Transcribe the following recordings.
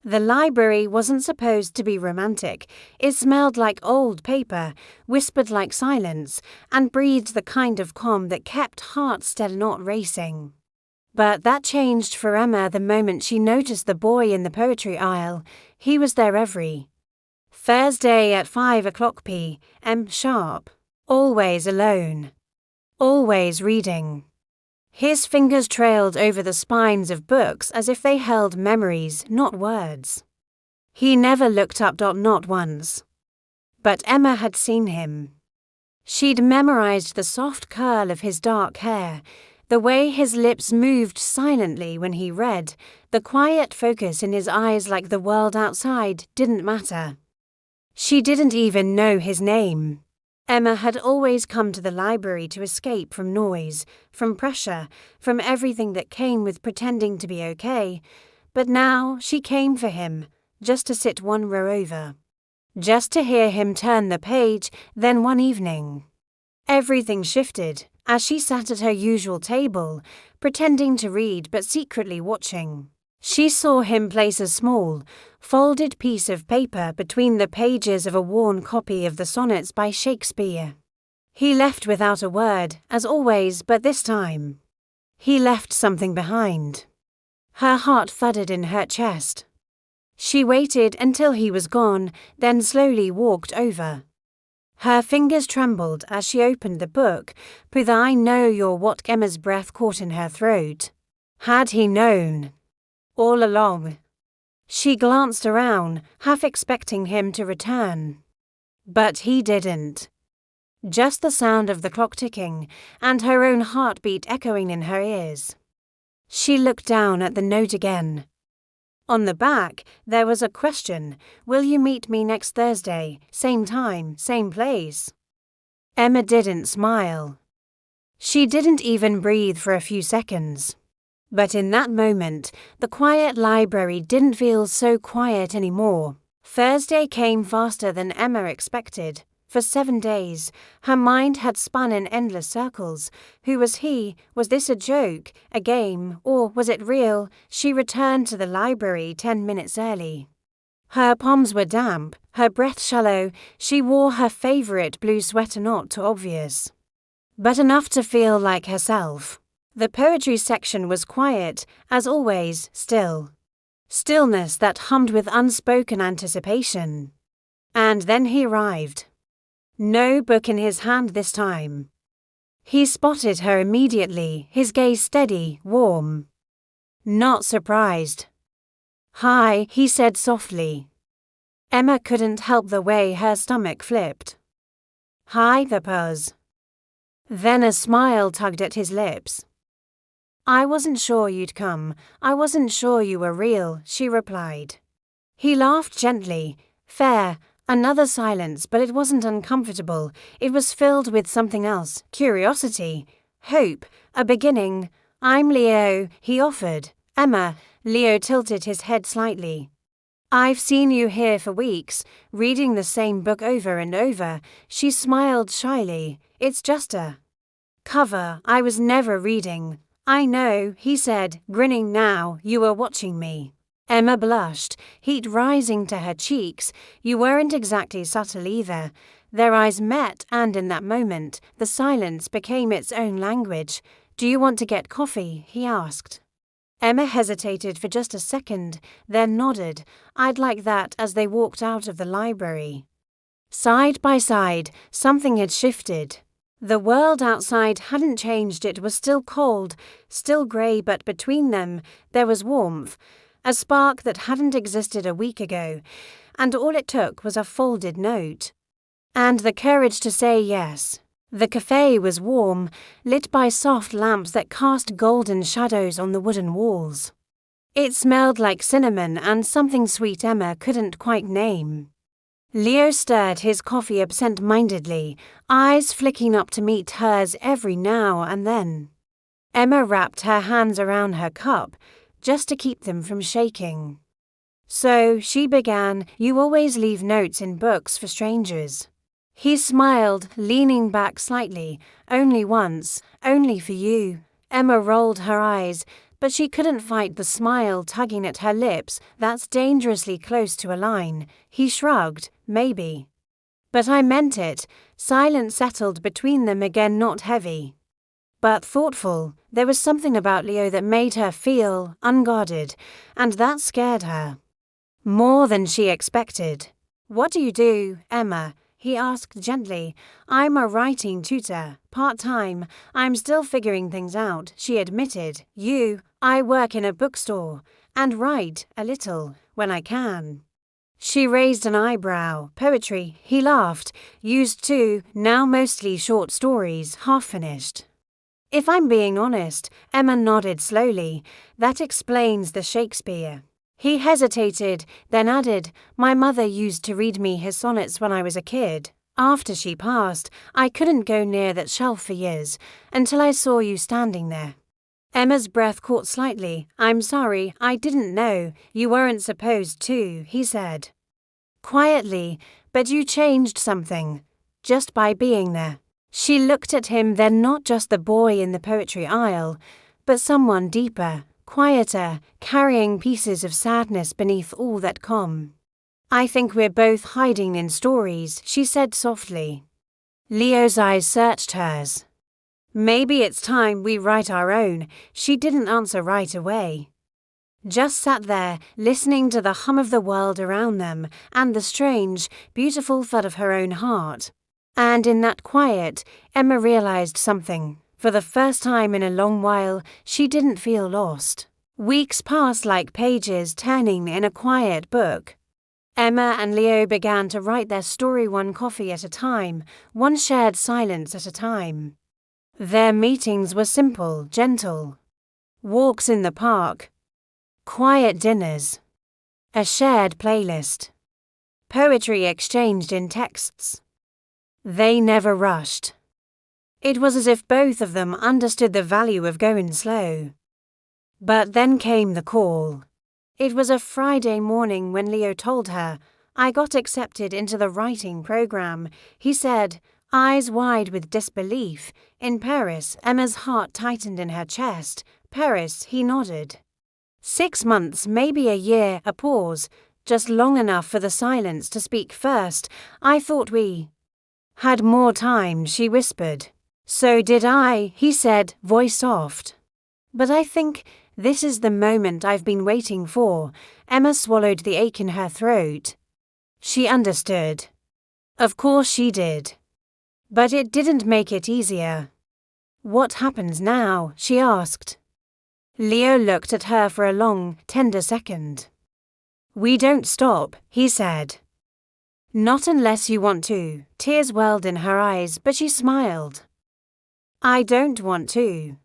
The library wasn't supposed to be romantic. It smelled like old paper, whispered like silence, and breathed the kind of calm that kept hearts that are not racing. But that changed for Emma the moment she noticed the boy in the poetry aisle. He was there every Thursday at 5 o'clock p.m. sharp. Always alone. Always reading. His fingers trailed over the spines of books as if they held memories, not words. He never looked up, not once. But Emma had seen him. She'd memorized the soft curl of his dark hair, the way his lips moved silently when he read, the quiet focus in his eyes like the world outside didn't matter. She didn't even know his name. Emma had always come to the library to escape from noise, from pressure, from everything that came with pretending to be okay, but now she came for him, just to sit one row over. Just to hear him turn the page, then one evening. Everything shifted as she sat at her usual table, pretending to read but secretly watching. She saw him place a small, folded piece of paper between the pages of a worn copy of the sonnets by Shakespeare. He left without a word, as always, but this time he left something behind. Her heart thudded in her chest. She waited until he was gone, then slowly walked over. Her fingers trembled as she opened the book, with I know you're what Emma's breath caught in her throat. Had he known? All along. She glanced around, half expecting him to return. But he didn't. Just the sound of the clock ticking, and her own heartbeat echoing in her ears. She looked down at the note again. On the back, there was a question. Will you meet me next Thursday? Same time, same place. Emma didn't smile. She didn't even breathe for a few seconds. But in that moment, the quiet library didn't feel so quiet anymore. Thursday came faster than Emma expected. For 7 days, her mind had spun in endless circles. Who was he? Was this a joke, a game, or was it real? She returned to the library 10 minutes early. Her palms were damp, her breath shallow. She wore her favorite blue sweater, not too obvious, but enough to feel like herself. The poetry section was quiet, as always, still. Stillness that hummed with unspoken anticipation. And then he arrived. No book in his hand this time. He spotted her immediately, his gaze steady, warm. Not surprised. Hi, he said softly. Emma couldn't help the way her stomach flipped. Hi, the puzz. Then a smile tugged at his lips. I wasn't sure you'd come. I wasn't sure you were real, she replied. He laughed gently. Fair. Another silence, but it wasn't uncomfortable. It was filled with something else. Curiosity. Hope. A beginning. I'm Leo, he offered. Emma. Leo tilted his head slightly. I've seen you here for weeks, reading the same book over and over. She smiled shyly. It's just a cover. I was never reading. I know, he said, grinning now. You were watching me. Emma blushed, heat rising to her cheeks. You weren't exactly subtle either. Their eyes met, and in that moment, the silence became its own language. Do you want to get coffee? He asked. Emma hesitated for just a second, then nodded. I'd like that, as they walked out of the library. Side by side, something had shifted. The world outside hadn't changed. It was still cold, still grey, but between them, there was warmth. A spark that hadn't existed a week ago, and all it took was a folded note. And the courage to say yes. The cafe was warm, lit by soft lamps that cast golden shadows on the wooden walls. It smelled like cinnamon and something sweet Emma couldn't quite name. Leo stirred his coffee absent-mindedly, eyes flicking up to meet hers every now and then. Emma wrapped her hands around her cup, just to keep them from shaking. So, she began, you always leave notes in books for strangers. He smiled, leaning back slightly. Only once, only for you. Emma rolled her eyes. but she couldn't fight the smile tugging at her lips that's dangerously close to a line. He shrugged, maybe. But I meant it. Silence settled between them again, not heavy, but thoughtful. There was something about Leo that made her feel unguarded, and that scared her. More than she expected. "What do you do, Emma?" he asked gently. "I'm a writing tutor, part-time. I'm still figuring things out," she admitted. "You?" "I work in a bookstore, and write, a little, when I can." She raised an eyebrow. "Poetry?" He laughed. "Used to, now mostly short stories, half-finished." "If I'm being honest," Emma nodded slowly, "that explains the Shakespeare." He hesitated, then added, "My mother used to read me his sonnets when I was a kid. After she passed, I couldn't go near that shelf for years, until I saw you standing there." Emma's breath caught slightly. "I'm sorry, I didn't know. You weren't supposed to," he said. Quietly, "But you changed something, just by being there." She looked at him, then not just the boy in the poetry aisle, but someone deeper, quieter, carrying pieces of sadness beneath all that calm. "I think we're both hiding in stories," she said softly. Leo's eyes searched hers. "Maybe it's time we write our own." She didn't answer right away. Just sat there, listening to the hum of the world around them and the strange, beautiful thud of her own heart. And in that quiet, Emma realized something. For the first time in a long while, she didn't feel lost. Weeks passed like pages turning in a quiet book. Emma and Leo began to write their story one coffee at a time, one shared silence at a time. Their meetings were simple, gentle. Walks in the park. Quiet dinners. A shared playlist. Poetry exchanged in texts. They never rushed. It was as if both of them understood the value of going slow. But then came the call. It was a Friday morning when Leo told her, "I got accepted into the writing program," he said, eyes wide with disbelief. "In Paris." Emma's heart tightened in her chest. "Paris," he nodded. 6 months, maybe a year, a pause, just long enough for the silence to speak first. "I thought we had more time," she whispered. "So did I," he said, voice soft. "But I think this is the moment I've been waiting for." Emma swallowed the ache in her throat. She understood. Of course she did. But it didn't make it easier. "What happens now?" she asked. Leo looked at her for a long, tender second. "We don't stop," he said. "Not unless you want to." Tears welled in her eyes, but she smiled. "I don't want to."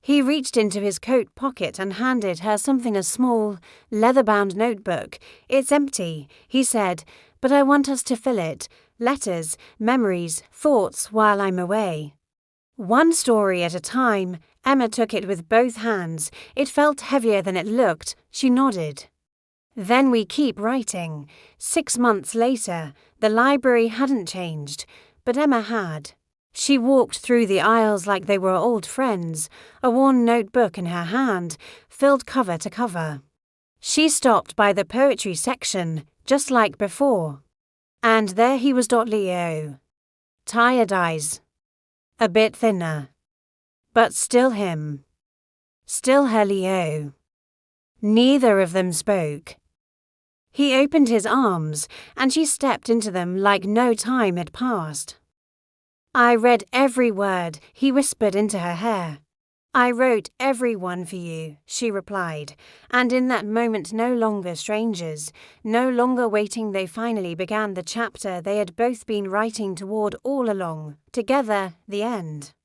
He reached into his coat pocket and handed her something, a small, leather-bound notebook. "It's empty," he said, "but I want us to fill it. Letters, memories, thoughts while I'm away." One story at a time. Emma took it with both hands. It felt heavier than it looked. She nodded. "Then we keep writing." 6 months later, the library hadn't changed, but Emma had. She walked through the aisles like they were old friends, a worn notebook in her hand, filled cover to cover. She stopped by the poetry section, just like before. And there he was, Leo. Tired eyes. A bit thinner. But still him. Still her Leo. Neither of them spoke. He opened his arms, and she stepped into them like no time had passed. "I read every word," he whispered into her hair. "I wrote every one for you," she replied, and in that moment no longer strangers, no longer waiting, they finally began the chapter they had both been writing toward all along, together, the end.